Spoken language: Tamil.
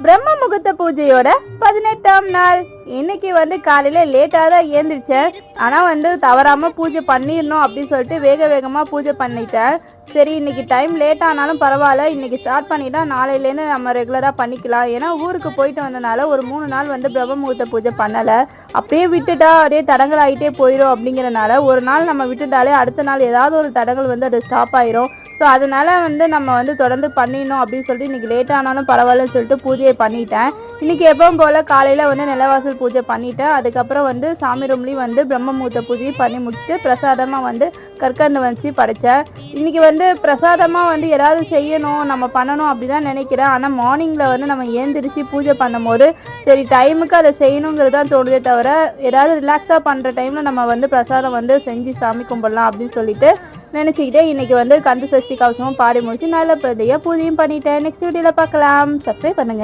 பிரம்ம முகூர்த்த பூஜையோட 18ஆம் நாள். இன்னைக்கு காலையில லேட்டா தான் ஏந்திரிச்சேன். ஆனா தவறாம பூஜை பண்ணிடணும் அப்படின்னு சொல்லிட்டு வேக வேகமா பூஜை பண்ணிட்டேன். சரி, இன்னைக்கு டைம் லேட் ஆனாலும் பரவாயில்ல, இன்னைக்கு ஸ்டார்ட் பண்ணிட்டா நாளையிலேருந்து நம்ம ரெகுலரா பண்ணிக்கலாம். ஏன்னா ஊருக்கு போயிட்டு வந்தனால ஒரு 3 நாள் பிரம்ம முகூர்த்த பூஜை பண்ணல. அப்படியே விட்டுட்டா அப்படியே தடங்கள் ஆகிட்டே போயிடும். அப்படிங்கிறனால ஒரு நாள் நம்ம விட்டுட்டாலே அடுத்த நாள் ஏதாவது ஒரு தடங்கள் அது ஸ்டாப் ஆயிரும். ஸோ அதனால நம்ம தொடர்ந்து பண்ணிடணும் அப்படின்னு சொல்லிட்டு இன்னைக்கு லேட் ஆனாலும் பரவாயில்லன்னு சொல்லிட்டு பூஜையை பண்ணிட்டேன். இன்னைக்கு எப்பவும் போல காலையில நிலவாசல் பூஜை பண்ணிட்டேன். அதுக்கப்புறம் சாமி ரூம்லயும் பிரம்ம முகூர்த்த பூஜையும் பண்ணி முடிச்சுட்டு பிரசாதமா கற்கண்டு வச்சு படைச்சேன். இன்னைக்கு பிரசாதமா ஏதாவது செய்யணும், நம்ம பண்ணணும் அப்படிதான் நினைக்கிறேன். ஆனா மார்னிங்ல நம்ம ஏந்திரிச்சு பூஜை பண்ணும் போது சரி டைமுக்கு அதை செய்யணுங்கிறது தான் தோணுதே தவிர ஏதாவது ரிலாக்ஸா பண்ற டைம்ல நம்ம பிரசாதம் செஞ்சு சாமி கும்பிடலாம் அப்படின்னு சொல்லிட்டு நினைச்சுக்கிட்டே இன்னைக்கு கந்த சஷ்டி கவசமும் பாடி முடிச்சு நல்ல பிரதையா பூஜையும் பண்ணிட்டேன். நெக்ஸ்ட் வீடியோல பார்க்கலாம். சப்ஸ்கிரைப் பண்ணுங்க.